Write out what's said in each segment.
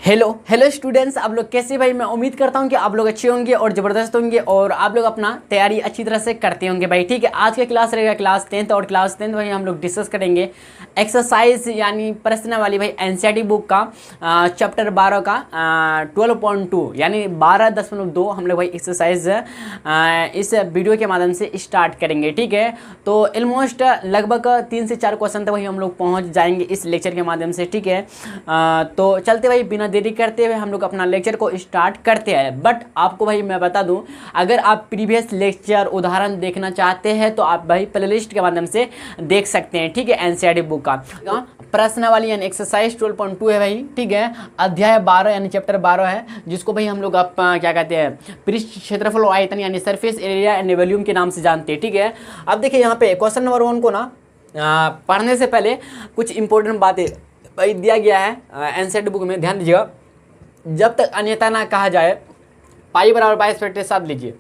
Hello hello students, आप लोग कैसे? भाई मैं उम्मीद करता हूं कि आप लोग अच्छे होंगे और ज़बरदस्त होंगे और आप लोग अपना तैयारी अच्छी तरह से करते होंगे भाई। ठीक है, आज का क्लास रहेगा क्लास 10th और क्लास 10th भाई हम लोग डिस्कस करेंगे एक्सरसाइज यानी प्रश्न वाली भाई एनसीईआरटी बुक का चैप्टर 12 का 12.2 यानी 12.2 हम लोग भाई एक्सरसाइज इस वीडियो के माध्यम से स्टार्ट करेंगे। ठीक है, तो ऑलमोस्ट लगभग 3 से 4 क्वेश्चन तक भाई हम लोग पहुँच जाएंगे इस लेक्चर के माध्यम से। ठीक है, तो चलते भाई बिना देरी करते हुए हम लोग अपना लेक्चर को स्टार्ट करते हैं। बट आपको भाई मैं बता दूं, अगर आप प्रीवियस लेक्चर उदाहरण देखना चाहते हैं तो आप भाई प्लेलिस्ट के माध्यम से देख सकते हैं। ठीक है, एनसीईआरटी बुक का प्रश्न वाली यानी एक्सरसाइज 12.2 है भाई। ठीक है, अध्याय 12 यानी चैप्टर 12 है, जिसको भाई हम लोग आप क्या कहते हैं पृष्ठ क्षेत्रफल और आयतन यानी सरफेस एरिया एंड वॉल्यूम के नाम से जानते हैं। ठीक है, अब देखिए यहाँ पे क्वेश्चन नंबर 1 को ना पढ़ने से पहले कुछ इंपॉर्टेंट बातें भाई दिया गया है एनसीईआरटी बुक में, ध्यान दीजिएगा। जब तक अन्यथा ना कहा जाए पाई बराबर 22/7 लीजिए।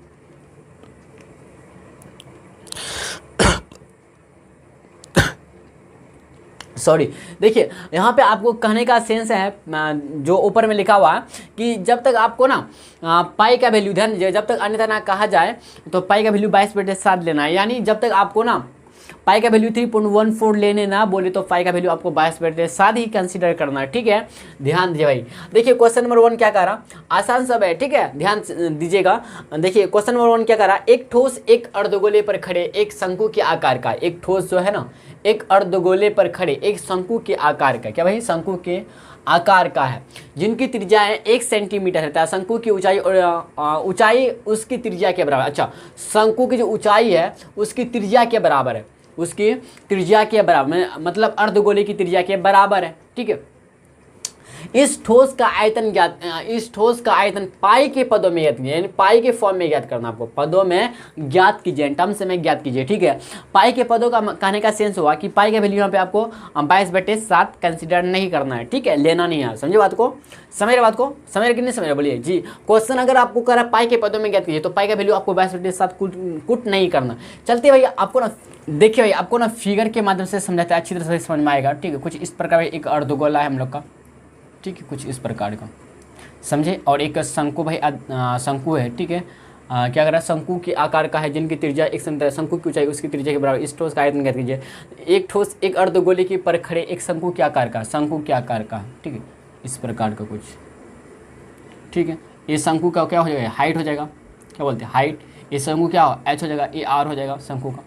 सॉरी, देखिए यहाँ पे आपको कहने का सेंस है जो ऊपर में लिखा हुआ है कि जब तक आपको ना पाई का वैल्यू, ध्यान दीजिए, जब तक अन्यथा ना कहा जाए तो पाई का वैल्यू 22/7 लेना है। यानी जब तक आपको ना पाई का वैल्यू 3.14 लेने ना बोले तो पाई का वैल्यू आपको 22/7 ही कंसीडर करना है। ठीक है, ध्यान दीजिए भाई। देखिए क्वेश्चन नंबर 1 क्या कह रहा, आसान सब है। ठीक है, ध्यान दीजिएगा। देखिए क्वेश्चन नंबर 1 क्या कह रहा, एक ठोस एक अर्धगोले पर खड़े एक शंकु के आकार का, एक ठोस जो है ना एक अर्धगोले पर खड़े एक शंकु के आकार का, क्या भाई शंकु के आकार का है, जिनकी त्रिज्या 1 सेंटीमीटर है। शंकु की ऊंचाई और ऊंचाई उसकी त्रिज्या के बराबर। अच्छा, शंकु की जो ऊंचाई है उसकी त्रिज्या के बराबर है, उसकी त्रिज्या के बराबर मतलब अर्धगोले की त्रिज्या के बराबर है। ठीक है, इस ठोस का आयतन ज्ञात, इस ठोस का आयतन पाई के पदों में ज्ञात कीजिए, यानी पाई के फॉर्म में ज्ञात करना, आपको पदों में ज्ञात कीजिए, टर्म्स में ज्ञात कीजिए। ठीक है, पाई के पदों का कहने का सेंस हुआ कि पाई का वैल्यू यहाँ पे आपको 22/7 कंसीडर नहीं करना है। ठीक है, लेना नहीं है। समझे बात को, समझ रहे बात को, समझ रहे कि नहीं समझ रहे बोलिए जी। क्वेश्चन अगर आपको कह रहा है पाई के पदों में ज्ञात कीजिए तो पाई का वैल्यू आपको 22/7 कुट नहीं करना। चलते भाई आपको ना देखिए भाई आपको ना फिगर के माध्यम से समझाते हैं, अच्छी तरह से समझ में आएगा। ठीक है, कुछ इस प्रकार एक अर्धगोला है हम लोग का। ठीक है, कुछ इस प्रकार का समझे, और एक शंकु भाई शंकु है। ठीक है, क्या कर रहा है, शंकु के आकार का है, जिनकी त्रिज्या 1 सेंटीमीटर, शंकु की ऊंचाई उसकी त्रिज्या के बराबर। इस ठोस का आयतन ज्ञात कीजिए। एक ठोस एक अर्धगोले की पर खड़े एक शंकु के आकार का, शंकु के आकार का। ठीक है, इस प्रकार का कुछ। ठीक है, ये शंकु का क्या हो जाएगा, हाइट हो जाएगा, क्या बोलते हैं हाइट। ये शंकु क्या हो, एच हो जाएगा, ये आर हो जाएगा शंकु का।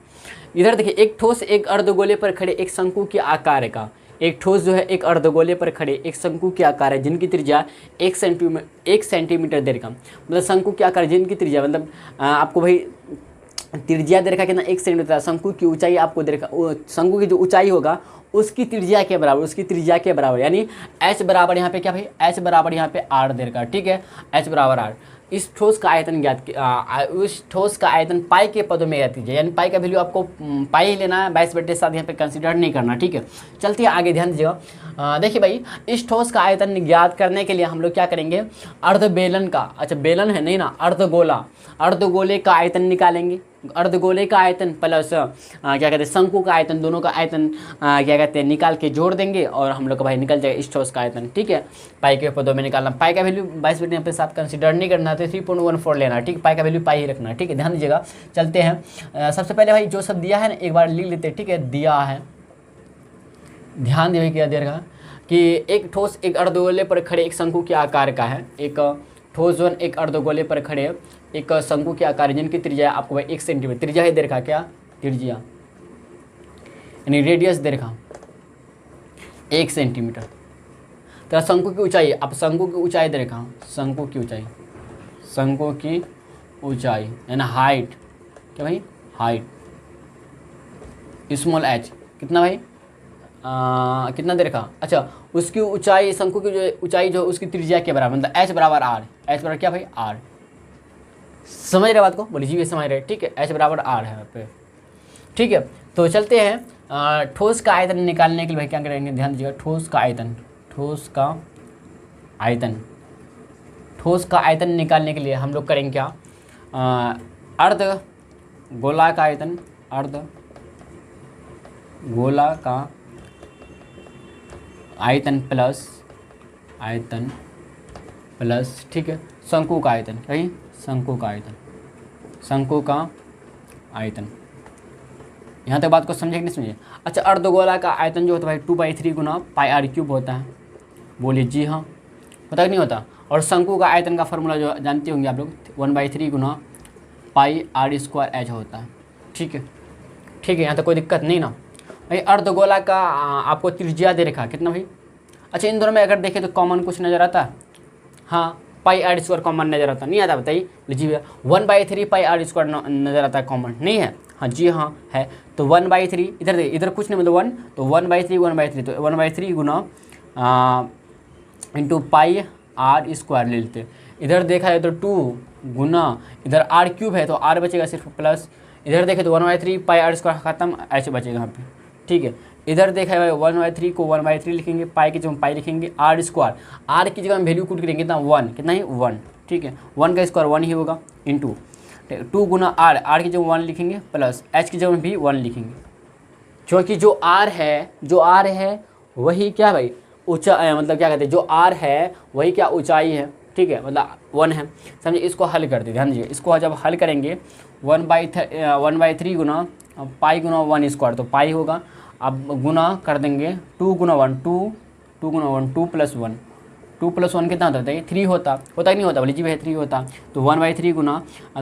इधर देखिए, एक ठोस एक अर्धगोले पर खड़े एक शंकु के आकार का, एक ठोस जो है एक अर्धगोले पर खड़े एक शंकु के आकार है, जिनकी त्रिज्या 1 सेंटीमीटर दे रखा, मतलब शंकु के आकार जिनकी त्रिज्या मतलब आपको भाई त्रिज्या दे रखा कितना 1 सेंटीमीटर। शंकु की ऊंचाई आपको दे रखा, शंकु की जो ऊंचाई होगा उसकी त्रिज्या के बराबर, उसकी त्रिज्या के बराबर, यानी h बराबर यहाँ पे क्या भाई, h बराबर यहाँ पे r दे रखा। ठीक है, h बराबर r। इस ठोस का आयतन ज्ञात, उस ठोस का आयतन पाई के पदों में ज्ञात कीजिए, यानी पाई का वैल्यू आपको पाई ही लेना है, 22/7 यहाँ पे कंसीडर नहीं करना। ठीक है, चलते हैं आगे, ध्यान दीजिएगा। देखिए भाई, इस ठोस का आयतन ज्ञात करने के लिए हम लोग क्या करेंगे, अर्धबेलन का, अच्छा बेलन है नहीं ना, अर्धगोला, अर्धगोले का आयतन निकालेंगे। अर्धगोले का आयतन प्लस क्या कहते हैं शंकु का आयतन, दोनों का आयतन क्या कहते हैं निकाल के जोड़ देंगे और हम लोग का भाई निकल जाएगा इस ठोस का आयतन। ठीक है, पाई के पदों में निकालना, पाई का वैल्यू 22/7 कंसीडर नहीं करना, तो 3.14 लेना। ठीक, पाई का वैल्यू पाई ही रखना। ठीक है, ध्यान दीजिएगा। चलते हैं, सबसे पहले भाई जो सब दिया है ना एक बार लिख लेते हैं। ठीक है, दिया है, ध्यान दीजिए क्या दे रखा कि एक ठोस एक अर्धगोले पर खड़े एक शंकु के आकार का है, एक ठोस जोन एक अर्धगोले पर खड़े एक शंकु के आकार, जिनकी त्रिज्या आपको भाई 1 सेंटीमीटर, त्रिज्या ही दे रखा, क्या त्रिज्या यानी रेडियस दे रखा 1 सेंटीमीटर। तो शंकु की ऊंचाई, अब शंकु की ऊंचाई दे रखा, शंकु की ऊंचाई, शंकु की ऊंचाई यानी हाइट, क्या भाई हाइट, स्मॉल h कितना भाई कितना दे रखा, अच्छा उसकी ऊंचाई, शंकु की जो ऊंचाई जो उसकी त्रिज्या के बराबर, मतलब h बराबर r, h बराबर क्या भाई r। समझ रहे बात को, बोलिए जी समझ रहे। ठीक है, h बराबर r है यहाँ पे। ठीक है, तो चलते हैं ठोस का आयतन निकालने के लिए भाई क्या करेंगे, ध्यान दीजिएगा। ठोस का आयतन, ठोस का आयतन, ठोस का आयतन निकालने के लिए हम लोग करेंगे क्या, अर्ध गोला का आयतन, अर्ध गोला का आयतन प्लस आयतन प्लस, ठीक है, शंकु का आयतन, कहीं शंकु का आयतन, शंकु का आयतन। यहाँ तक बात को समझे कि नहीं समझे? अच्छा, अर्धगोला का आयतन जो होता है भाई 2/3 गुना पाई आर क्यूब होता है। बोलिए जी हाँ, होता कि नहीं होता? और शंकु का आयतन का फॉर्मूला जो जानते होंगे आप लोग, 1/3 गुना पाई आर स्क्वायर एच होता है। ठीक है, ठीक है, यहाँ तक कोई दिक्कत नहीं ना भाई। अर्धगोला का आपको त्रिज्या दे रखा कितना भाई? अच्छा, इन दोनों में अगर देखें तो कॉमन कुछ नज़र आता है? हाँ, पाई आर स्क्वायर कॉमन नज़र आता नहीं आता? बताइए लीजिए भैया, 1/3 पाई आर स्क्वायर नज़र आता है कॉमन, नहीं है? हाँ जी हाँ है। तो 1/3 इधर देखिए, इधर कुछ नहीं मतलब 1, तो 1/3 तो 1/3 गुना इंटू पाई आर स्क्वायर ले लेते। इधर देखा जाए तो 2 गुना, इधर आर क्यूब है तो आर बचेगा सिर्फ प्लस। इधर देखें तो 1/3 पाई आर स्क्वायर खत्म, ऐसे बचेगा यहाँ पे। ठीक है, इधर देखा है 1/3 को 1/3 लिखेंगे, पाई की जगह पाई लिखेंगे, आर स्क्वायर, आर की जगह हम वैल्यू कूट करेंगे कितना 1, कितना ही 1। ठीक है, 1 का स्क्वायर 1 ही होगा, इंटू 2 गुना आर, आर की जगह 1 लिखेंगे, प्लस एच की जगह भी 1 लिखेंगे, क्योंकि जो आर है वही क्या भाई ऊंचा, मतलब क्या कहते हैं, जो आर है वही क्या ऊंचाई है। ठीक है, मतलब 1 है, समझिए। इसको हल कर दे, ध्यान दीजिए, इसको जब हल करेंगे 1/3 गुना पाई गुना 1 स्क्वायर, तो पाई होगा। अब गुना कर देंगे 2 गुना 1, 2 गुना 1 2 प्लस 1, 2 प्लस 1 कितना होता है? 3 होता कि नहीं होता? बोलिए जी भाई 3 होता। तो 1/3 गुना,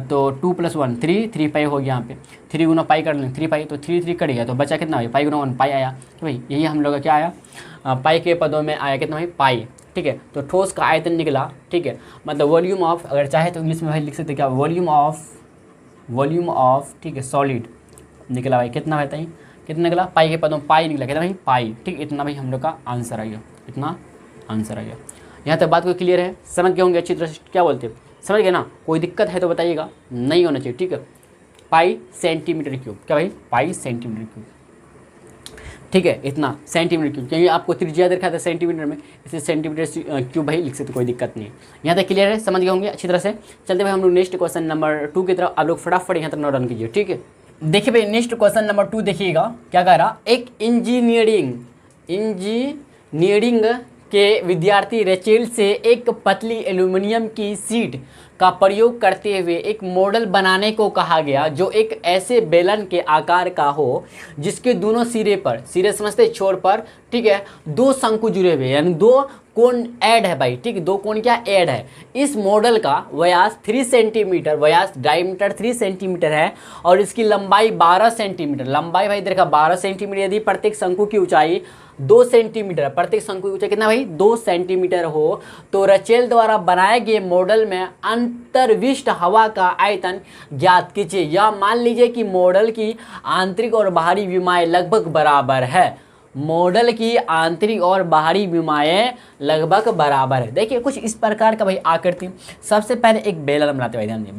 तो 2 प्लस 1 3 पाई हो गया यहाँ पे, 3 गुना पाई कर लेंगे, 3 पाई, तो 3 कट गया, तो बचा कितना भाई? पाई गुना 1 पाई आया। तो भाई यही हम लोग का क्या आया, पाई के पदों में आया कितना भाई? पाई। ठीक है, तो ठोस का आयतन निकला। ठीक है, मतलब वॉल्यूम ऑफ, अगर चाहे तो इंग्लिश में भाई लिख सकते क्या, वॉल्यूम ऑफ, ठीक है, सॉलिड निकला भाई। कितना भाई बताइए, कितना निकला? पाई के पदों पाई निकला, कितना भाई? पाई। ठीक, इतना भाई हम लोग का आंसर आ गया, इतना आंसर आ गया। यहाँ तक बात को क्लियर है? समझ गए होंगे अच्छी तरह से, क्या बोलते हैं, समझ गए ना? कोई दिक्कत है तो बताइएगा, नहीं होना चाहिए। ठीक है, पाई सेंटीमीटर क्यूब, क्या भाई? पाई सेंटीमीटर क्यूब। ठीक है, इतना सेंटीमीटर क्यूब, क्योंकि आपको त्रिज्या देखा था सेंटीमीटर में, इसे सेंटीमीटर क्यूब भाई लिख सकते, कोई दिक्कत नहीं है। यहाँ तक क्लियर है? समझ गए होंगे अच्छी तरह से। चलते भाई हम लोग नेक्स्ट क्वेश्चन नंबर 2 की तरफ। आप लोग फटाफट यहाँ तक नोट डाउन कीजिए। ठीक है, देखिए भाई नेक्स्ट क्वेश्चन नंबर 2 देखिएगा क्या कह रहा। एक इंजीनियरिंग के विद्यार्थी रेचेल से एक पतली एल्यूमिनियम की शीट का प्रयोग करते हुए एक मॉडल बनाने को कहा गया जो एक ऐसे बेलन के आकार का हो जिसके दोनों सिरे समझते छोर पर, ठीक है, 2 शंकु जुड़े हुए, यानी 2 कोण ऐड है भाई। ठीक है, 2 कोण क्या ऐड है। इस मॉडल का व्यास 3 सेंटीमीटर, व्यास डायमीटर 3 सेंटीमीटर है और इसकी लंबाई 12 सेंटीमीटर। लंबाई भाई देखा 12 सेंटीमीटर, यदि प्रत्येक शंकु की ऊंचाई 2 सेंटीमीटर, प्रत्येक शंकु की ऊंचाई कितना भाई? 2 सेंटीमीटर हो, तो रेचेल द्वारा बनाए गए मॉडल में अंतर्विष्ट हवा का आयतन ज्ञात कीजिए। या मान लीजिए कि मॉडल की आंतरिक और बाहरी विमाएं लगभग बराबर है। मॉडल की आंतरिक और बाहरी विमाएं लगभग बराबर है। देखिए कुछ इस प्रकार का भाई आकृति। सबसे पहले एक बेलन बनाते भाई, ध्यान दिए,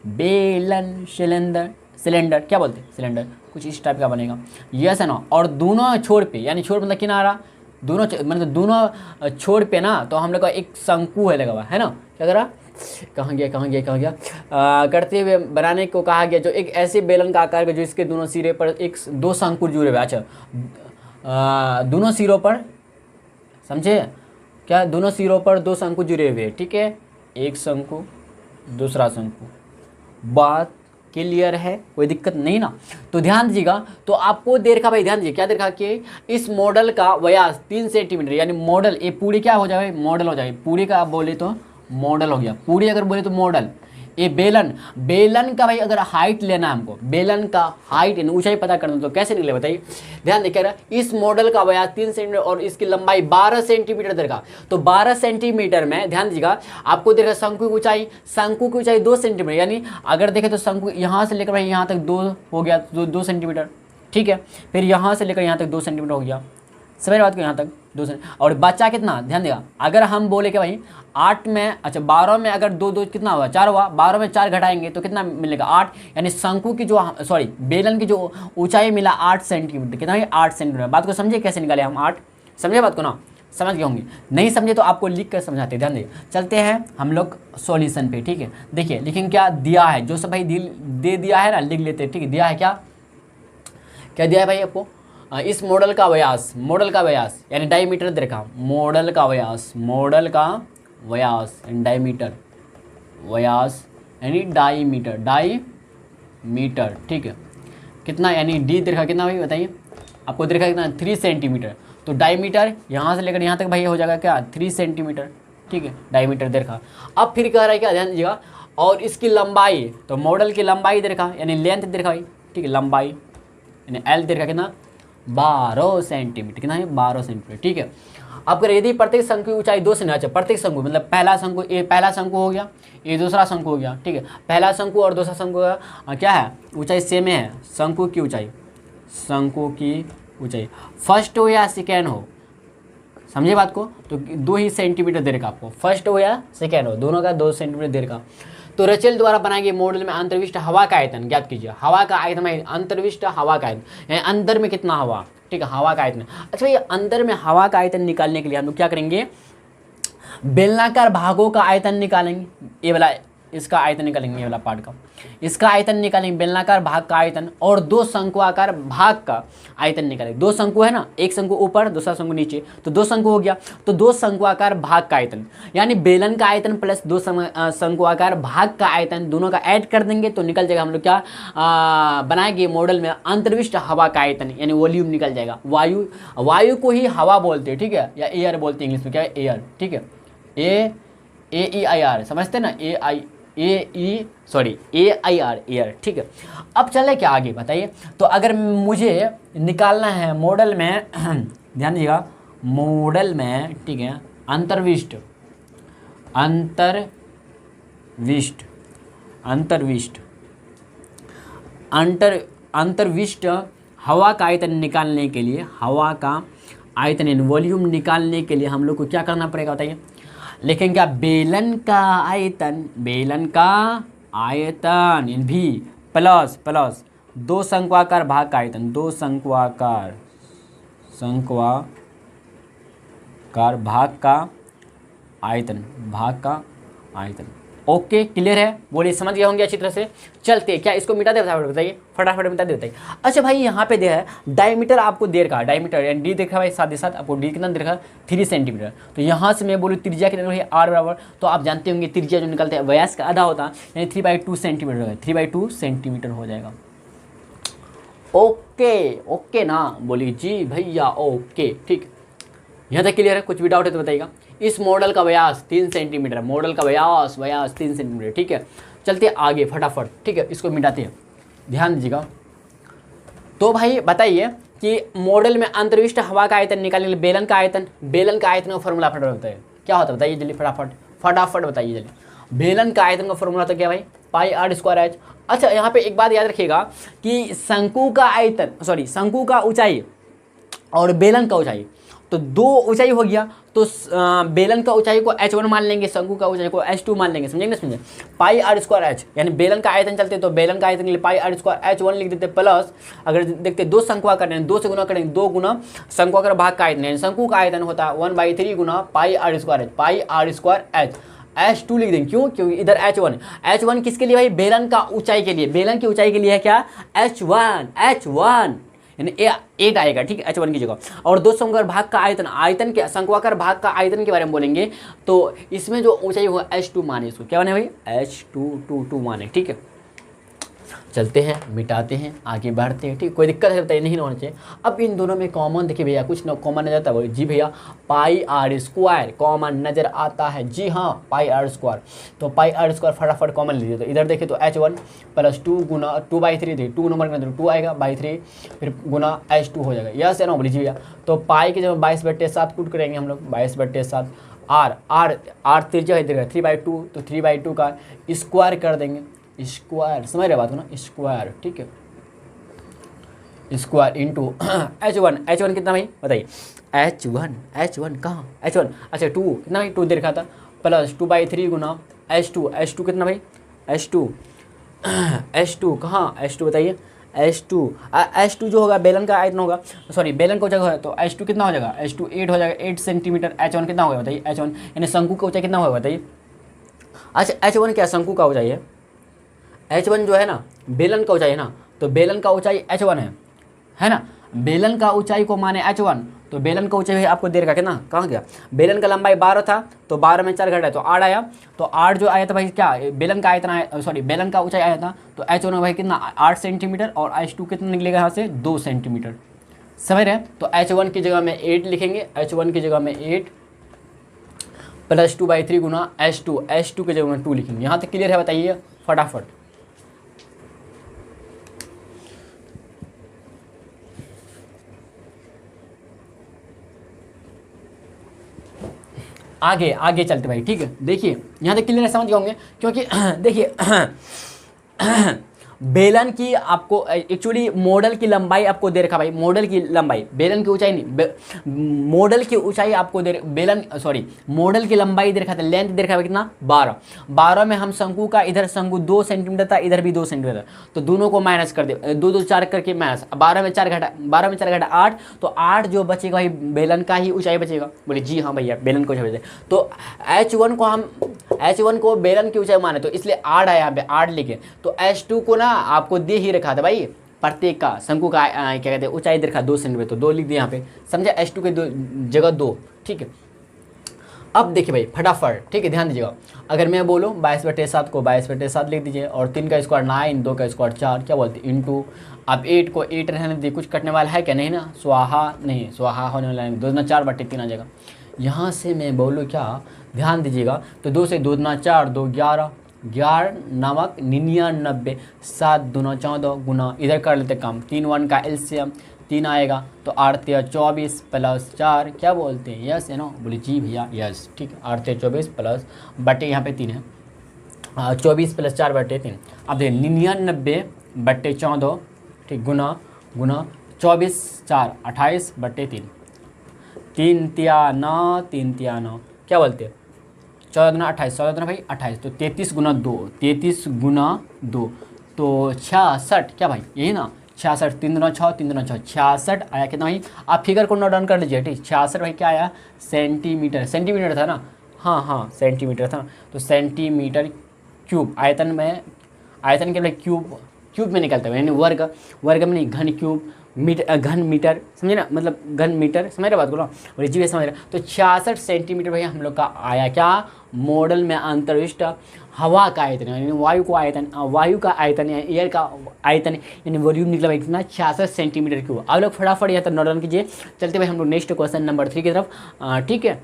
बेलन सिलेंडर क्या बोलते हैं? सिलेंडर कुछ इस टाइप का बनेगा, यस है ना। और दोनों छोर पे, यानी छोर मतलब किनारा, दोनों छोर पे ना, तो हम लोग का एक शंकु है लगा हुआ है ना। क्या करा, कहाँ गया करते हुए बनाने को कहा गया जो एक ऐसे बेलन का आकार का जो इसके दोनों सिरे पर 2 शंकु जुड़े हुए। अच्छा, दोनों सिरों पर, समझे क्या? दोनों सिरों पर 2 शंकु जुड़े हुए। ठीक है, एक शंकु दूसरा शंकु। बात क्लियर है? कोई दिक्कत नहीं ना? तो ध्यान दीजिएगा, तो आपको दे रखा भाई, ध्यान दीजिए क्या दे रखा कि इस मॉडल का व्यास 3 सेंटीमीटर, यानी मॉडल ये पूरी क्या हो जाए? मॉडल हो जाए। पूरी का आप बोले तो मॉडल हो गया, पूरी अगर बोले तो मॉडल। ये बेलन का भाई अगर हाइट लेना है हमको, बेलन का हाइट ऊंचाई पता करना, तो कैसे निकले बताइए? ध्यान देखिएगा, इस मॉडल का व्यास 3 सेंटीमीटर और इसकी लंबाई 12 सेंटीमीटर देखा, तो 12 सेंटीमीटर में ध्यान दीजिएगा आपको देखा शंकु की ऊंचाई 2 सेंटीमीटर, यानी अगर देखें तो शंकु यहाँ से लेकर भाई यहाँ तक 2 हो गया, 2 सेंटीमीटर। ठीक है, फिर यहाँ से लेकर यहाँ तक 2 सेंटीमीटर हो गया। समझ बात को? यहाँ तक 2 सेंटीमीटर। और बच्चा कितना, ध्यान देगा, अगर हम बोले कि भाई 8 में, अच्छा 12 में अगर 2 कितना हुआ? 4 हुआ। 12 में 4 घटाएंगे तो कितना मिलेगा? 8। यानी शंकु की बेलन की जो ऊंचाई मिला 8 सेंटीमीटर। कितना है? 8 सेंटीमीटर। बात को समझे कैसे निकाले हम? 8। समझे बात को ना? समझ गए होंगे। नहीं समझे तो आपको लिख कर समझाते, ध्यान देखिए। चलते हैं हम लोग सॉल्यूशन पे। ठीक है, देखिए लेकिन क्या दिया है, जो सब भाई दे दिया है ना, लिख लेते हैं। ठीक है, दिया है क्या दिया है भाई आपको? इस मॉडल का व्यास यानी डायमीटर दे रखा, मॉडल का व्यास यानी डायमीटर, व्यास यानी डाईमीटर, ठीक है। कितना यानी डी दीर्घा कितना भाई बताइए, आपको दीर्घा कितना 3 सेंटीमीटर, तो डायमीटर यहाँ से लेकर यहाँ तक भाई हो जाएगा क्या 3 सेंटीमीटर, ठीक है, डायमीटर दीर्घा। अब फिर कह रहा है क्या, ध्यान दीजिएगा, और इसकी लंबाई, तो मॉडल की लंबाई दीर्घा यानी लेंथ दीर्घा भाई, ठीक है, लंबाई यानी एल दीर्घा कितना 12 सेंटीमीटर, कितना है 12 सेंटीमीटर, ठीक है। अब अगर यदि प्रत्येक शंकु की ऊंचाई 2 से ना, प्रत्येक शंकु मतलब पहला शंकु, ये पहला शंकु हो गया, ये दूसरा शंकु हो गया, ठीक है। पहला शंकु और दूसरा शंकु का क्या है, ऊंचाई सेम है, शंकु की ऊंचाई फर्स्ट हो या सेकेंड हो, समझे बात को, तो 2 ही सेंटीमीटर देर का आपको, फर्स्ट हो या सेकेंड हो, दोनों का 2 सेंटीमीटर देर का। तो रचेल द्वारा बनाए गए मॉडल में अंतर्विष्ट हवा का आयतन ज्ञात कीजिए। हवा का आयतन है अंतर्विष्ट हवा का आयतन, यानी अंदर में कितना हवा, ठीक है, हवा का आयतन। अच्छा ये अंदर में हवा का आयतन निकालने के लिए हम लोग क्या करेंगे, बेलनाकार भागों का आयतन निकालेंगे, ये वाला इसका आयतन निकालेंगे, ये वाला पार्ट का इसका आयतन निकालेंगे, बेलनाकार भाग का आयतन, और 2 शंकुआकार भाग का आयतन निकालेंगे। 2 शंकु है ना, एक शंकु ऊपर दूसरा शंकु नीचे, तो 2 शंकु हो गया, तो 2 शंकुआकार भाग का आयतन यानी बेलन का आयतन प्लस 2 शंकुआकार भाग का आयतन, दोनों का ऐड कर देंगे तो निकल जाएगा हम लोग क्या बनाएंगे मॉडल में अंतर्विष्ट हवा का आयतन यानी वॉल्यूम निकल जाएगा। वायु को ही हवा बोलते हैं, ठीक है, या एयर बोलते हैं इंग्लिश में, क्या है एयर, ठीक है, AEIR समझते हैं ना, AIR एयर, ठीक है। अब चले क्या आगे बताइए, तो अगर मुझे निकालना है मॉडल में ध्यान दीजिएगा, मॉडल में, ठीक है, अंतर्विष्ट हवा का आयतन निकालने के लिए, हवा का आयतन यानी वॉल्यूम निकालने के लिए हम लोग को क्या करना पड़ेगा बताइए, लेकिन क्या बेलन का आयतन इन भी प्लस 2 शंकुआकार भाग का आयतन, 2 शंकुआकार भाग का आयतन। ओके क्लियर है, बोलिए समझ गए होंगे अच्छी तरह से। चलते क्या इसको मिटा दे बताइए, फटाफट मिटा दे बताइए। अच्छा भाई यहाँ पे दे है डायमीटर, आपको देर का डायमीटर यानी डी देखा भाई, साथ ही साथ आपको डी कितना देखा 3 सेंटीमीटर, तो यहाँ से मैं बोलूँ त्रिज्या कितना है आर बराबर, तो आप जानते होंगे त्रिज्या जो निकलते हैं व्यास का आधा होता है यानी 3/2 सेंटीमीटर होगा, 3/2 सेंटीमीटर हो जाएगा। ओके ना, बोलिए जी भैया ओके, ठीक, यहाँ तक क्लियर है, कुछ भी डाउट है तो बताइएगा। इस मॉडल का व्यास 3 सेंटीमीटर, मॉडल का व्यास 3 सेंटीमीटर, ठीक है। चलते आगे फटाफट, ठीक है, इसको मिटाते हैं, ध्यान दीजिएगा। तो भाई बताइए कि मॉडल में अंतर्विष्ट हवा का आयतन निकालने के लिए बेलन का आयतन का फॉर्मूला फटाफट बताइए क्या होता है, बताइए जल्दी फटाफट बताइए जल्दी। बेलन का आयतन का फॉर्मूला तो क्या भाई πr²h। अच्छा यहाँ पे एक बात याद रखिएगा कि शंकु का ऊंचाई और बेलन का ऊंचाई, तो 2 ऊंचाई हो गया, तो बेलन का ऊंचाई को h1 मान लेंगे, शंकु का ऊंचाई को h2 मान लेंगे, समझेंगे समझे, πr²h यानी बेलन का आयतन चलते तो बेलन का आयतन के लिए πr²h1 लिख देते, प्लस अगर देखते 2 शंकुआकार करेंगे 2 से गुना करेंगे, 2 गुना शंकुआकार भाग का आयतन यानी शंकु का आयतन होता है 1/3 गुना πr²h h2 लिख देंगे, क्योंकि इधर h1 किसके लिए भाई, बेलन का ऊंचाई के लिए, बेलन की ऊंचाई के लिए है क्या h1 यानी 8 आएगा, ठीक है, h1 की जगह। और 2 शंकुआकार भाग का आयतन के शंकुआकार भाग का आयतन के बारे में बोलेंगे, तो इसमें जो ऊंचाई होगा h2 माने, इसको क्या माने भाई h2 माने, ठीक है। चलते हैं मिटाते हैं आगे बढ़ते हैं, ठीक, कोई दिक्कत है बताइए, नहीं होना चाहिए। अब इन दोनों में कॉमन देखिए भैया, कुछ न कॉमन नजर आता है जी भैया, πr² कॉमन नजर आता है, जी हाँ πr², तो πr² फटाफट कॉमन लीजिए, तो इधर देखिए तो h1 प्लस 2 गुना 2/3 थे, 2 नंबर के अंदर 2 आएगा 3 फिर गुना h2 हो जाएगा, यस है ना बोलिए भैया। तो पाई के जब 22/7 कूट करेंगे हम लोग 22/7, आर त्रिज्या है 3/2, तो 3/2 का स्क्वायर कर देंगे, स्क्वायर समझ रहे बात हो ना, स्क्वायर, ठीक है, स्क्वायर इंटू h1 कितना भाई बताइए, h1 कहाँ h1 अच्छा 2 कितना भाई 2 दे रखा था, प्लस 2/3 गुना h2 कितना भाई h2 कहाँ h2 बताइए, h2 जो होगा बेलन का आयतन होगा, सॉरी बेलन का ऊंचाई है, तो h2 कितना हो जाएगा, h2 8 हो जाएगा 8 सेंटीमीटर, h1 कितना होगा बताइए, h1 यानी शंकु का ऊंचाई कितना होगा बताइए। अच्छा h1 क्या शंकु का ऊंचाई है, h1 जो है ना बेलन का ऊंचाई है ना, तो बेलन का ऊंचाई h1 है ना। बेलन का ऊंचाई को माने h1, तो बेलन का ऊंचाई आपको दे रखा कितना, कहाँ गया, बेलन का लंबाई 12 था, तो 12 में 4 घटा तो 8 आया, तो 8 जो आया था भाई क्या, बेलन का आयतन आया, सॉरी बेलन का ऊंचाई आया था, तो h1 भाई कितना 8 सेंटीमीटर, और h2 कितना निकलेगा यहाँ से 2 सेंटीमीटर, समझ रहे हैं। तो h1 की जगह में 8 लिखेंगे, h1 की जगह में 8 प्लस 2/3 गुना h2 की जगह में 2 लिखेंगे। यहाँ तक क्लियर है, बताइए फटाफट। आगे आगे चलते भाई, ठीक है। देखिए यहाँ तक क्लियर समझ गए होंगे, क्योंकि देखिए बेलन की आपको एक्चुअली मॉडल की लंबाई आपको दे रखा भाई, मॉडल की लंबाई, बेलन की ऊंचाई नहीं, मॉडल की ऊंचाई आपको दे, बेलन सॉरी मॉडल की लंबाई दे रखा था, लेंथ दे रखा है कितना 12 में हम शंकु का, इधर शंकु 2 सेंटीमीटर था, इधर भी 2 सेंटीमीटर, तो दोनों को माइनस कर दे, 2 2 4 करके माइनस, 12 में 4 घटा 8, तो 8 जो बचेगा भाई बेलन का ही ऊंचाई बचेगा। बोले जी हाँ भैया बेलन को ऊंचाई बचेगा, तो h1 को बेलन की ऊंचाई माने, तो इसलिए 8 आया यहाँ पे 8 लिखे, तो h2 को ना आपको दे ही रखा था भाई, प्रत्येक का शंकु का क्या कहते हैं ऊंचाई दे रखा 2 सेंटीमीटर, तो 2 लिख दिया यहाँ पे, समझे, h2 के जगह 2, ठीक है। अब देखिए भाई फटाफट, ठीक है, ध्यान दीजिएगा, अगर मैं बोलूँ 22/7 को 22/7 लिख दीजिए, और 3 का स्क्वायर 9, 2 का स्क्वायर 4, क्या बोलते हैं इंटू, अब 8 को 8 रहने दीजिए, कुछ कटने वाला है क्या, नहीं ना, स्वाहा नहीं, स्वाहा होने वाला है, 2 4/3 आ जाएगा। यहाँ से मैं बोलूँ क्या, ध्यान दीजिएगा, तो 2 से 2 4 2 11 11 नमक 99, 7 2 14 गुना, इधर कर लेते काम, 3 1 का एलसीएम 3 आएगा, तो 8 3 24 प्लस 4, क्या बोलते हैं, यस है ना, बोले जी भैया यस, ठीक है, 8 3 24 प्लस बटे यहाँ पे 3 है, 24 प्लस 4/3, अब देखिए 99/14, ठीक, गुना 24 4 28/3, 3 3 9 3 3 9, क्या बोलते हैं 14 दूना 28, 14 दूना भाई 28, तो 33 गुना 2, 33 गुना 2, तो 66, क्या भाई यही ना, 66, 3 दूना 6, 3 दूना 6, 66 आया कितना भाई, आप फिगर को नोट डाउन कर लीजिए, ठीक, 66 भाई क्या आया, सेंटीमीटर था ना, हाँ सेंटीमीटर था, तो सेंटीमीटर क्यूब, आयतन के लिए क्यूब में निकलता है, यानी वर्ग में नहीं, घन क्यूब, घन मीटर, समझे ना, मतलब घन मीटर, समझ रहे बात को ना, और जी समझ रहे, तो 66 सेंटीमीटर भैया हम लोग का आया क्या, मॉडल में अंतरिक्ष हवा का आयतन, यानी वायु का आयतन या एयर का आयतन, यानी वॉल्यूम निकला भाई कितना 66 सेंटीमीटर क्यूब। आप लोग फटाफट यहाँ तक नोट डाउन कीजिए, चलते भाई हम लोग नेक्स्ट क्वेश्चन नंबर 3 की तरफ, ठीक है।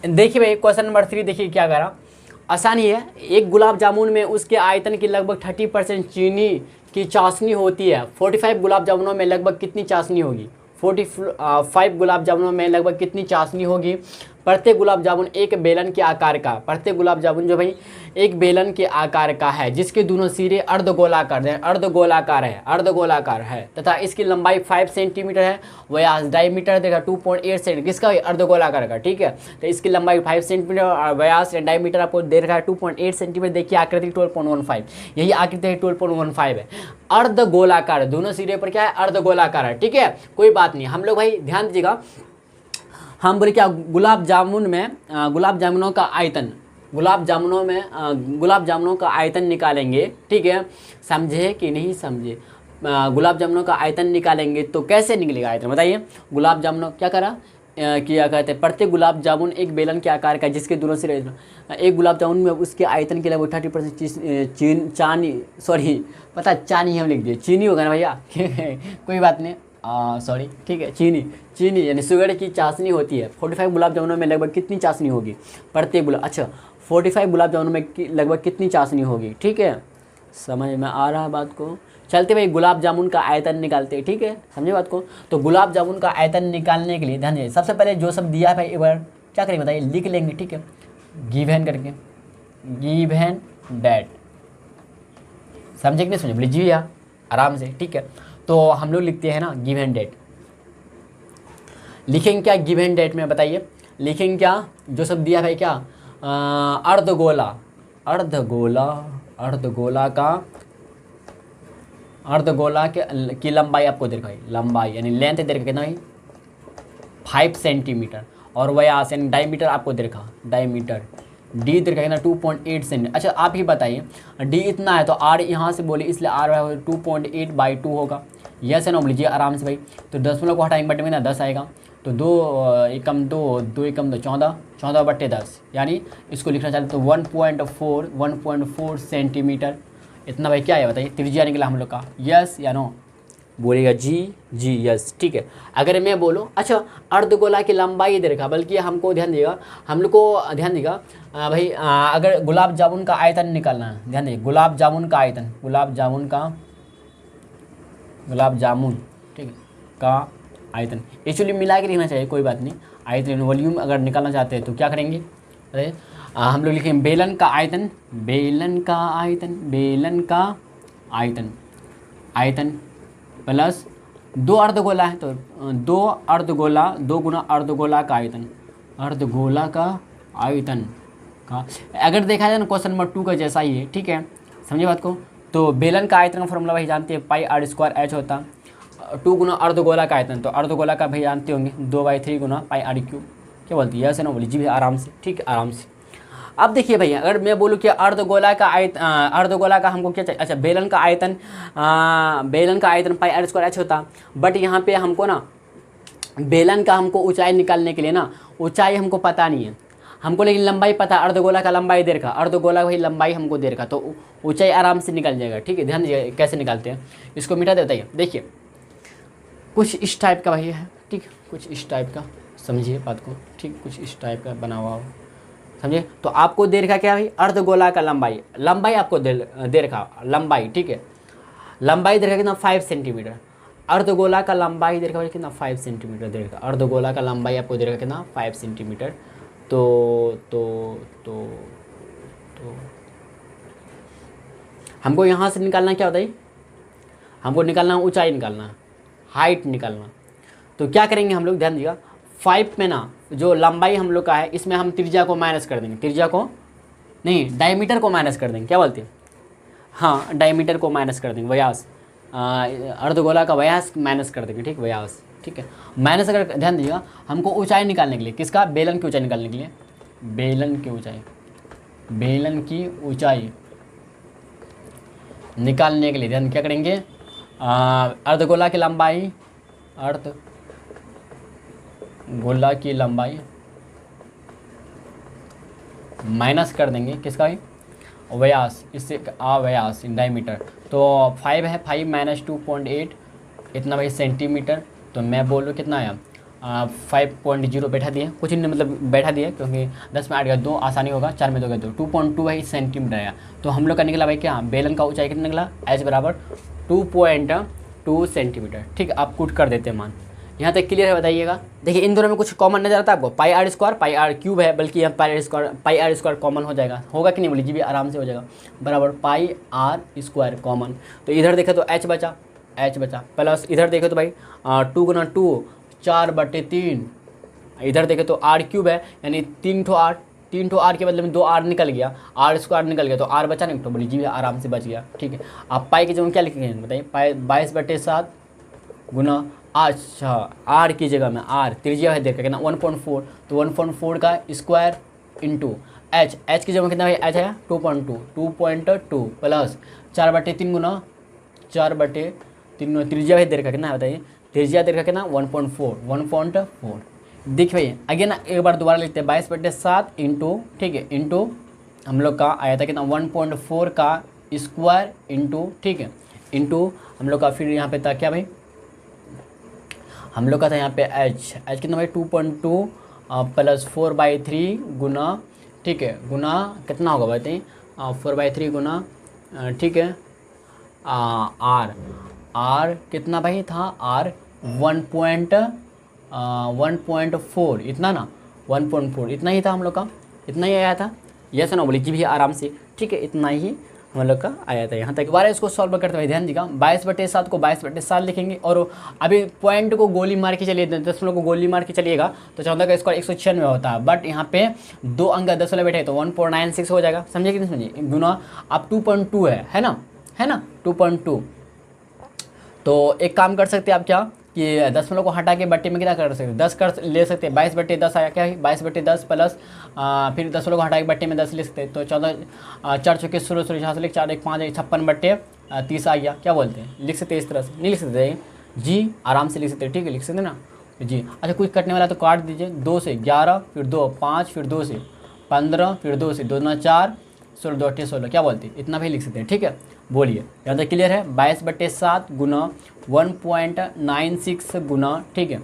देखिए भाई क्वेश्चन नंबर 3 देखिए क्या करा, आसानी है, एक गुलाब जामुन में उसके आयतन की लगभग 30% चीनी की चाशनी होती है, 45 गुलाब जामुनों में लगभग कितनी चाशनी होगी, 45 गुलाब जामुनों में लगभग कितनी चाशनी होगी, प्रत्येक गुलाब जामुन एक बेलन के आकार का, प्रत्येक गुलाब जामुन जो भाई एक बेलन के आकार का है, जिसके दोनों सिरे अर्धगोलाकार है तथा इसकी लंबाई 5 सेंटीमीटर है, व्यास डायमीटर देखा 2.8 सेंटीमीटर, किसका अर्धगोलाकार का, ठीक है, तो इसकी लंबाई 5 सेंटीमीटर और व्यास डायमीटर आपको दे रखा है 2.8 सेंटीमीटर। देखिए आकृति 12.15, यही आकृति 12.15 है, अर्धगोलाकार, दोनों सिरे पर क्या है, अर्धगोलाकार है, ठीक है, कोई बात नहीं। हम लोग भाई ध्यान दीजिएगा, हम बोले क्या, गुलाब जामुनों का आयतन निकालेंगे, ठीक है, समझे कि नहीं समझे, गुलाब जामुनों का आयतन निकालेंगे तो कैसे निकलेगा आयतन, बताइए। गुलाब जामुनों क्या करा, किया कहते हैं, प्रत्येक गुलाब जामुन एक बेलन के आकार का, जिसके दोनों सिरे, एक गुलाब जामुन में उसके आयतन के लगभग 30% चानी हम लिख दिए, चीनी होगा ना भैया कोई बात नहीं, सॉरी, ठीक है, चीनी यानी शुगर की चाशनी होती है। 45 गुलाब जामुनों में लगभग कितनी चाशनी होगी, प्रत्येक गुलाब, अच्छा 45 गुलाब जामुनों में लगभग कितनी चाशनी होगी, ठीक है, समझ में आ रहा है बात को। चलते भाई गुलाब जामुन का आयतन निकालते हैं, ठीक है, समझे बात को। तो गुलाब जामुन का आयतन निकालने के लिए ध्यान दीजिए, सबसे पहले जो सब दिया है भाई एक बार क्या करेंगे बताइए, लिख लेंगे, ठीक है, गिवन करके, गिवन डेट, समझे कि नहीं समझे, बोले जी भैया आराम से, ठीक है। तो हम लोग लिखते हैं ना गिवन डेट, लिखेंगे क्या गिवन डेट में, बताइए लिखेंगे क्या, जो सब दिया भाई क्या, अर्धगोला की लंबाई आपको देखा है, लंबाई यानी लेंथ दे रखा कितना भाई 5 सेंटीमीटर, और व्यास यानी डायमीटर आपको दे रखा, डायमीटर डी दीर्घ कितना 2.8 सेंटीमीटर। अच्छा आप ही बताइए डी इतना है तो आर यहाँ से बोले इसलिए आर 2.8/2 होगा। यस है ना, बोलीजिए आराम से भाई। तो 10 को हटाएंगे बटे में ना 10 आएगा, तो 2 एकम 2, 2 एकम 2 14, 14/10 यानी इसको लिखना चाहते तो 1.4 सेंटीमीटर। इतना भाई क्या है बताइए, त्रिज्या निकला हम लोग का। यस या नो, बोलेगा जी यस, ठीक है। अगर मैं बोलूँ अच्छा अर्धगोला की लंबाई देखा, बल्कि हमको ध्यान देगा, हम लोग को ध्यान देगा भाई अगर गुलाब जामुन का आयतन निकालना है, ध्यान देखिए गुलाब जामुन का आयतन, गुलाब जामुन ठीक है का आयतन, एक्चुअली मिला के लिखना चाहिए, कोई बात नहीं। आयतन वॉल्यूम अगर निकालना चाहते हैं तो क्या करेंगे, अरे हम लोग लिखेंगे बेलन का आयतन प्लस 2 अर्धगोला है तो 2 अर्धगोला, 2 गुना अर्धगोला का आयतन का अगर देखा जाए ना क्वेश्चन नंबर 2 का जैसा ही है, ठीक है, समझे बात को। तो बेलन का आयतन का फॉर्मूला भाई जानते हैं πr² होता, 2 गुना अर्धगोला का आयतन, तो अर्धगोला का भाई जानते होंगे 2/3 गुना πr³। क्या बोलती है, ऐसे ना बोली जी भाई आराम से, ठीक है आराम से। अब देखिए भैया अगर मैं बोलूँ कि अर्धगोला का हमको क्या चाहिए, अच्छा बेलन का आयतन πr² होता, बट यहाँ पे हमको ना बेलन का हमको ऊंचाई निकालने के लिए ना ऊंचाई हमको पता नहीं है हमको, लेकिन लंबाई पता, अर्धगोला का लंबाई दे रखा, अर्धगोला भाई लंबाई हमको दे रखा, तो ऊंचाई आराम से निकल जाएगा, ठीक है। ध्यान दीजिए कैसे निकालते हैं, इसको मिटा देता है, देखिए कुछ इस टाइप का भाई है, ठीक, कुछ इस टाइप का, समझिए बात को, ठीक, कुछ इस टाइप का बना हुआ हो, समझे। तो आपको दे रखा क्या भाई, अर्धगोला का लंबाई आपको दे रखा लंबाई, ठीक है, लंबाई दे रखा कितना 5 सेंटीमीटर, अर्धगोला का लंबाई दे रखा भाई कितना 5 सेंटीमीटर दे रखा, अर्धगोला का लंबाई आपको दे रखा कितना 5 सेंटीमीटर। तो हमको यहाँ से निकालना क्या होता है, हमको निकालना ऊंचाई निकालना, हाइट निकालना। तो क्या करेंगे हम लोग, ध्यान दीजिएगा 5 में ना जो लंबाई हम लोग का है इसमें हम त्रिज्या को माइनस कर देंगे, त्रिज्या को नहीं डायमीटर को माइनस कर देंगे, क्या बोलते हैं, हाँ डायमीटर को माइनस कर देंगे, व्यास अर्धगोला का व्यास माइनस कर देंगे, ठीक, व्यास, ठीक है। माइनस अगर ध्यान दीजिएगा हमको ऊंचाई निकालने के लिए, किसका, बेलन की ऊंचाई निकालने के लिए, बेलन की ऊंचाई निकालने के लिए ध्यान क्या करेंगे, अर्धगोला की लंबाई माइनस कर देंगे किसका भाई, व्यास, इससे व्यास डायमीटर। तो 5 है, 5 माइनस 2.8 इतना भाई सेंटीमीटर, तो मैं बोलूँ कितना आया 5.0 बैठा दिए, कुछ नहीं मतलब बैठा दिए क्योंकि 10 में 8 गया 2 आसानी होगा, 4 में 2 गया 2, 2.2 भाई सेंटीमीटर आया। तो हम लोग का निकला भाई क्या, बेलन का ऊंचाई कितना निकला, h बराबर 2.2 सेंटीमीटर, ठीक है। आप कुट कर देते हैं मान, यहाँ तक क्लियर है बताइएगा। देखिए इन दोनों में कुछ कॉमन नजर आता है आपको, πr² है, बल्कि यहाँ πr² कॉमन हो जाएगा, होगा कि नहीं बोलिए जी भी आराम से हो जाएगा, बराबर πr² कॉमन। तो इधर देखे तो h बचा प्लस इधर देखे तो भाई 2 गुना 2 4/3, इधर देखे तो r³ है यानी 3 r के बदले में 2 r निकल गया, r² निकल गया तो r बचा नहीं, तो बोलिए जी आराम से बच गया, ठीक है। आप पाई की जगह क्या लिखेंगे बताइए, 22/7 गुना, अच्छा r की जगह में r त्रिज्या है देखा कितना 1.4, तो 1.4 का स्क्वायर इंटू h की जगह कितना भाई h है 2.2 प्लस 4/3 गुना 4/3 त्रिज्या है देखा कितना बताइए, त्रिज्या देखा कितना 1.4 देखिए भाई अगेन एक बार दोबारा लिखते हैं 22/7 इंटू, ठीक है, इंटू हम लोग का आया था कितना 1.4 का स्क्वायर इंटू, ठीक है, इंटू हम लोग का फिर यहाँ पे था क्या भाई, हम लोग का था यहाँ पे h कितना भाई 2.2 प्लस 4/3 गुना, ठीक है, गुना कितना होगा बताइए 4/3 गुना, ठीक है, r कितना भाई था r 1.4 इतना ना 1.4 इतना ही था हम लोग का, इतना ही आया था, यस ना बोली जी भी आराम से, ठीक है, इतना ही हम लोग का आया था यहाँ तक। दोबारा इसको सॉल्व करते हुए ध्यान दीजिएगा 22/7 को 22/7 लिखेंगे, और अभी पॉइंट को गोली मार के चलिए, 10 को गोली मार के चलिएगा तो 14 का स्क्वायर 196 होता है, बट यहाँ पे 2 अंक 10 वाले बैठे तो 1.96 हो जाएगा, समझे कि नहीं समझिए, गुना अब 2.2 है ना 2.2। तो एक काम कर सकते हैं आप क्या कि 10 को हटा के बट्टे में कितना कर सकते हैं, 10 कर ले सकते हैं, 22/10 आया क्या है, 22/10 प्लस फिर 10 को हटा के बट्टे में 10 ले सकते हैं, तो 14 4 चौके 16 यहाँ से 4 1 5 56/30 आ गया। क्या बोलते हैं, लिख सकते हैं इस तरह से, नहीं लिख सकते जी, आराम से लिख सकते हैं, ठीक है, लिख सकते हैं ना जी। अच्छा कुछ कटने वाला तो काट दीजिए, 2 से 11 फिर 2 5 फिर 2 से 15 फिर 2 से 2 9 4 16 2 8 16, क्या बोलते हैं, इतना भी लिख सकते हैं, ठीक है। बोलिए, यहाँ तक क्लियर है। 22/7 गुना 1.96 गुना, ठीक है,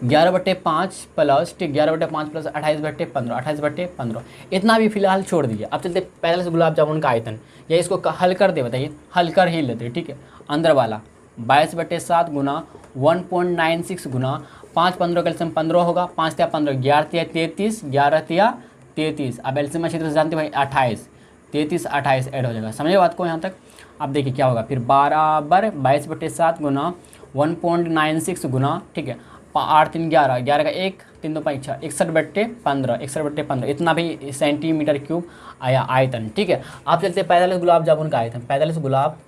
11/5 प्लस, ठीक, 11/5 प्लस 28/15, 28/15, इतना भी फिलहाल छोड़ दीजिए। अब चलते पहले से गुलाब जामुन का आयतन, या इसको हल कर दे, बताइए, हल कर ही लेते, ठीक है। अंदर वाला 22/7 गुना 1.96 गुना 5 15 का एलसीएम 15 होगा, 5 तिया 15, 11 तिया 33, 11 तिया 33, अब एलसीएम अच्छी तरह से जानते भाई 28, 33 28 ऐड हो जाएगा, समझे बात को यहाँ तक। अब देखिए क्या होगा फिर, बराबर 22/7 गुना 1.96 गुना, ठीक है, 8 3 11, 11 का 1 3 2 5 6, 61/15, 61/15, इतना भी सेंटीमीटर क्यूब आया आयतन, ठीक है। आप चलते 45 गुलाब जामुन का आयतन, 45 गुलाब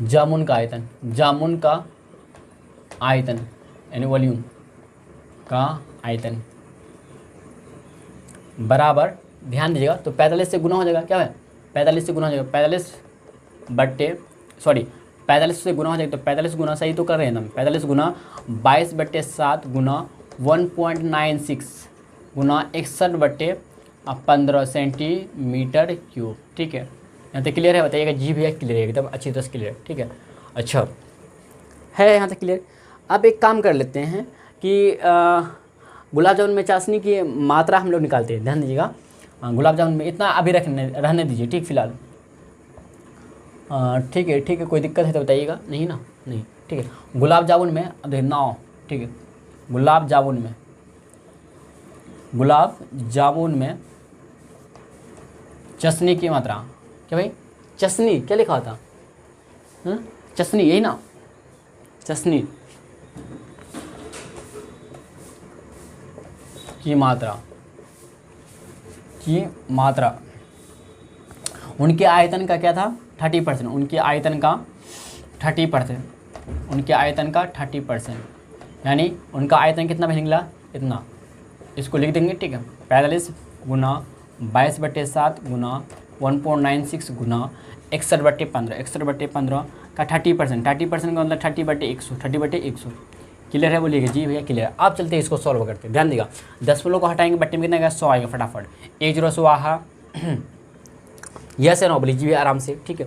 जामुन का आयतन, जामुन का आयतन यानी वॉल्यूम का आयतन बराबर, ध्यान दीजिएगा, तो 45 से गुना हो जाएगा, क्या है, 45 से गुना हो जाएगा, 45 से गुना हो जाएगा, तो 45 गुना, सही तो कर रहे हैं हम, 45 गुना 22/7 गुना 1.96 गुना 61/15 सेंटीमीटर क्यूब, ठीक है। यहाँ तक क्लियर है, बताइएगा जी भैया, क्लियर है एकदम अच्छी तरह से क्लियर, ठीक है। अच्छा है यहाँ तक क्लियर। अब एक काम कर लेते हैं कि गुलाब जामुन में चाशनी की मात्रा हम लोग निकालते हैं, ध्यान दीजिएगा। गुलाब जामुन में इतना अभी रहने दीजिए, ठीक, फिलहाल ठीक है, ठीक है, कोई दिक्कत है तो बताइएगा, नहीं ना, नहीं, ठीक है। गुलाब जामुन में अब देखिए 9, ठीक है, गुलाब जामुन में चाशनी की मात्रा, क्या भाई, चाशनी क्या लिखा था, चाशनी, यही ना, चाशनी की मात्रा उनके आयतन का क्या था, 30%, उनके आयतन का 30%, यानी उनका आयतन कितना भी निकला, इतना, इसको लिख देंगे, ठीक है। 45 गुना 22/7 गुना 1.96 गुना 61/15, 61/15 का 30%, 30% का मतलब 30/100, 30/100, क्लियर है, बोलिएगा जी भैया क्लियर। अब चलते हैं इसको सॉल्व करते हैं, ध्यान देगा, 10 को हटाएंगे, बट्टे में कितना आएगा, 100 आएगा फटाफट, 1 0 स्वाहा, यस है ना, बोलिए जी भैया आराम से, ठीक है।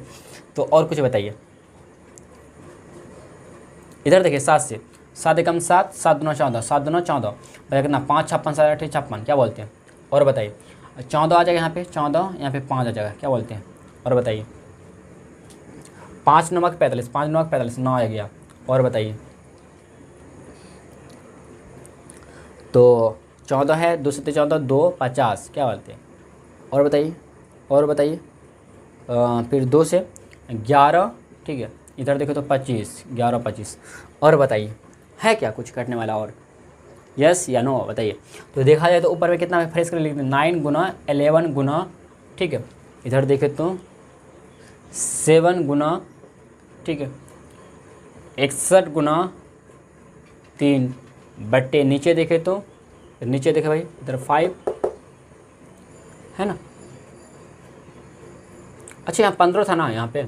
तो और कुछ बताइए, इधर देखिए 7 से 7 एकम 7, 7 दूना 14, 7 दूना 14, बता कितना, 5 56 7 8 56, क्या बोलते हैं, और बताइए, 14 आ जाएगा यहाँ पे, 14 यहाँ पे 5 आ जाएगा, क्या बोलते हैं, और बताइए, 5 नमक 45, 5 नमक 45, 9 आ गया, और बताइए, तो 14 है, 2 से 14 2 50, क्या बोलते हैं, और बताइए, फिर 2 से 11, ठीक है, इधर देखो तो 25, 11 25, और बताइए है क्या कुछ कटने वाला, और यस या नो बताइए। तो देखा जाए तो ऊपर में कितना फ्रेश कर लिखते हैं, 9 गुना 11 गुना, ठीक है, इधर देखे तो 7 गुना, ठीक है, 61 गुना 3 बट्टे, नीचे देखे तो, नीचे देखे भाई इधर 5 है ना, अच्छा यहाँ 15 था ना, यहाँ पे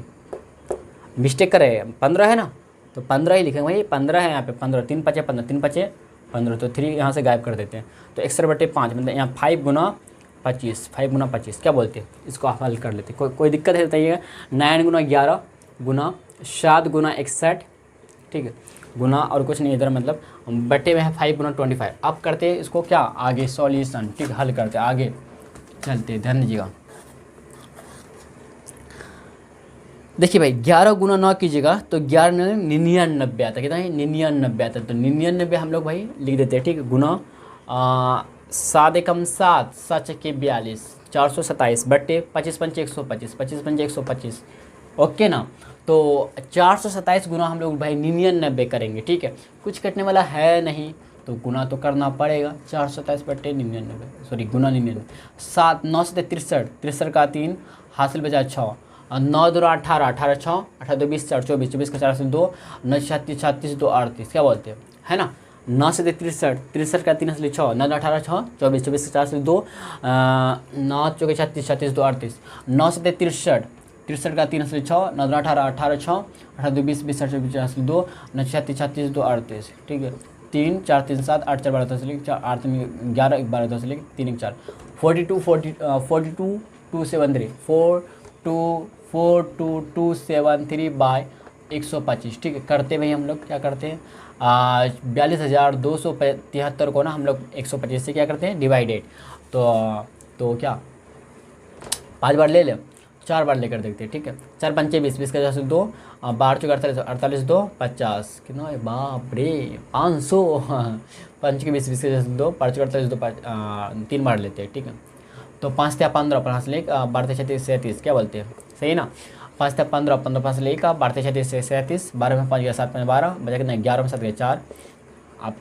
मिस्टेक करे, 15 है ना, तो 15 ही लिखेंगे भाई, 15 है यहाँ पे, 15 3 5 15, 3 5 15, तो 3 यहाँ से गायब कर देते हैं, तो 61/5 मतलब यहाँ 5 गुना 25, 5 गुना 25, क्या बोलते हैं, इसको आप हल कर लेते हैं, कोई दिक्कत है बताइएगा। 9 गुना 11 गुना 7 गुना 61, ठीक है, गुना और कुछ नहीं इधर, मतलब बट्टे में है 5 गुना 25। अब करते हैं इसको क्या आगे सॉल्यूशन, ठीक, हल करते हैं, आगे चलते, ध्यान दीजिएगा। देखिए भाई 11 गुना 9 कीजिएगा तो 11 99 आता, कितना है 99 आता, तो 99 हम लोग भाई लिख देते हैं, ठीक है, गुना 7 एकम 7, 7 चक्के 42, 427 बट्टे 25 पंचे 125, 25 पंचे 125, ओके ना। तो 427 गुना हम लोग भाई 99 करेंगे, ठीक है, कुछ कटने वाला है नहीं तो गुना तो करना पड़ेगा, 427 बट्टे 99, सॉरी गुना 99, 7 9 से 63, 63 का 3 हासिल बचा 6, 9 2 18, 18 6, 18 2 20 4, 24, 24 का 4 से 2, 9 36, 36 2 38, क्या बोलते हैं, है ना। 9 से 63, 63 का 3 असली 6, 9 18 6, 24, 24 का 4 से 2, 9 चौके 36, 36 2 38, 9 से 63, 63 का 3 असली 6, 9 18, 18 6, 18 2 20, 20 4, 24 से 2, 9 36, 36 2 38, ठीक है। 3 4 3 7, 8 4 12 10 लिख, 4 8 3 11 12 10 लिख, 3 1 4, 42 42 2 7 3, 4 2 4 2 2 7 3 बाय 125, ठीक है। करते भाई हम लोग क्या करते हैं, 42,273 को ना हम लोग 125 से क्या करते हैं, डिवाइडेड। तो क्या 5 बार ले लें, 4 बार लेकर देखते हैं, ठीक है। 4 पंचे 20, 20 का जैसे 2, 12 चौके 48, 48 2 50, कितना है, बाप रे 500। 5 के 20, 20 का जैसे 2, 5 चौके 48 2 3 बार लेते हैं, ठीक है। तो 5 × 15, 5 ले 12 36 37, क्या बोलते हैं, सही ना। 5 × 15, 15 5 ले 12 36 37, 12 में 5 गया 7 में 12 बचा कितना, 11 में 7 गया 4, आप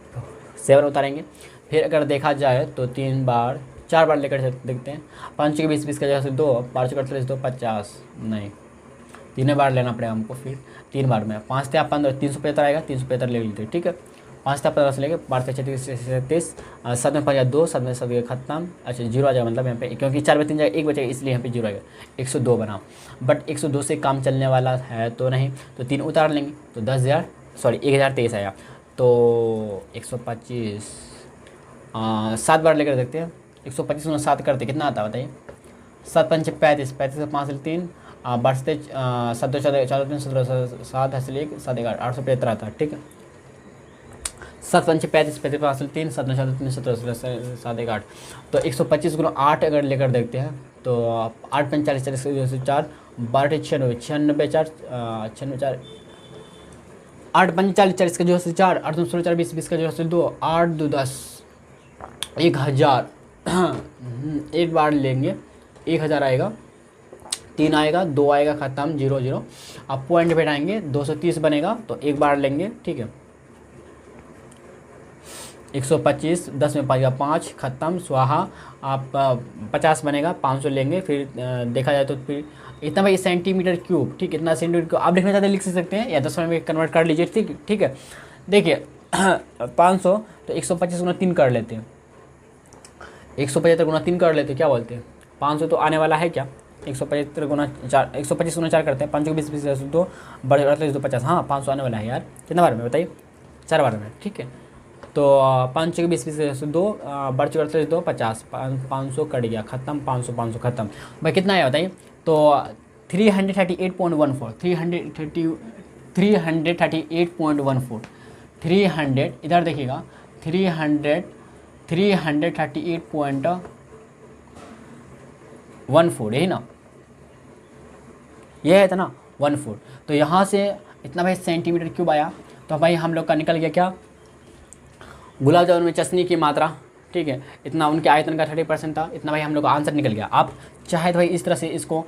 7 उतारेंगे। फिर अगर देखा जाए तो 3 बार 4 बार लेकर देखते हैं। 5 के 20, 20 का जैसे 2, 12 चौके 48 2 50, नहीं 3 बार लेना पड़ेगा हमको, फिर 3 बार में 5 × 15 375 आएगा, 375 ले लेते हैं, ठीक है। 5 × 15 से लेकर 12 36 37, 7 में 5 2, 7 में 7 खत्म, अच्छा 0 आ जाएगा, मतलब यहाँ पे क्योंकि 4 में 3 जाएगा 1 बचेगा, इसलिए यहाँ पे 0 आएगा। 102 बना, बट 102 से काम चलने वाला है तो नहीं, तो 3 उतार लेंगे, तो 1023 आया। तो 125 7 बार लेकर देखते हैं। 125 में 7 करते कितना आता है बताइए, 7 पंच 35, 35 का 5 3, 12 से 7 2 14 14 17 7 हासिल 1 7 11 875 आता है, ठीक है। 7 पंच 35, 35 5 3, 7 9 14 3 17 7 1 8, तो 125 गुना 8 अगर लेकर देखते हैं तो 8 पंच 40 40 4, 12 96 96 4 96 4, 8 पंच 40 40 का जो है 4, 8 2 16 4 20 20 का जो है 2, 8 2 10 1000। एक बार लेंगे 1000 आएगा, 3 आएगा, 2 आएगा, खत्म 0 0। आप पॉइंट बैठाएंगे 230 बनेगा, तो एक बार लेंगे, ठीक है। 125 10 में 5 5, खत्म स्वाहा। आप 50 बनेगा, 500 लेंगे, फिर देखा जाए तो फिर इतना भाई सेंटीमीटर क्यूब, ठीक, इतना सेंटीमीटर क्यूब आप लिखना चाहते हैं लिख सकते हैं, या 10 में कन्वर्ट कर लीजिए, ठीक ठीक है। देखिए 500 तो 125 गुना 3 कर लेते हैं, 175 गुना 3 कर लेते हैं, क्या बोलते हैं, 500 तो आने वाला है क्या, 175 गुना 4, 125 गुना 4 करते हैं, 5 को 20 20 2 बड़े 48 2 50, हाँ 500 आने वाला है यार, कितना बार में बताइए, 4 बार में, ठीक है। तो 5 के 20 20 2 बड़े 48 2 50, 500 कट गया, खत्म, 500 500 खत्म भाई, कितना आया बताइए। तो 338.14, 338.14, 300 इधर देखिएगा, 338.14, यही ना, ये है ना 14। तो यहाँ से इतना भाई सेंटीमीटर क्यूब आया, तो भाई हम लोग का निकल गया क्या, गुलाब जामुन में चशनी की मात्रा, ठीक है, इतना उनके आयतन का 30% था, इतना भाई हम लोग का आंसर निकल गया। आप चाहे तो भाई इस तरह से इसको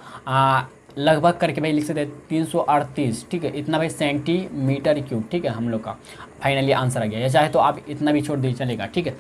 लगभग करके भाई लिख सकते हैं 338, ठीक है, इतना भाई सेंटीमीटर क्यूब, ठीक है, हम लोग का फाइनली आंसर आ गया। या चाहे तो आप इतना भी छोड़ दीजिए चलेगा, ठीक है।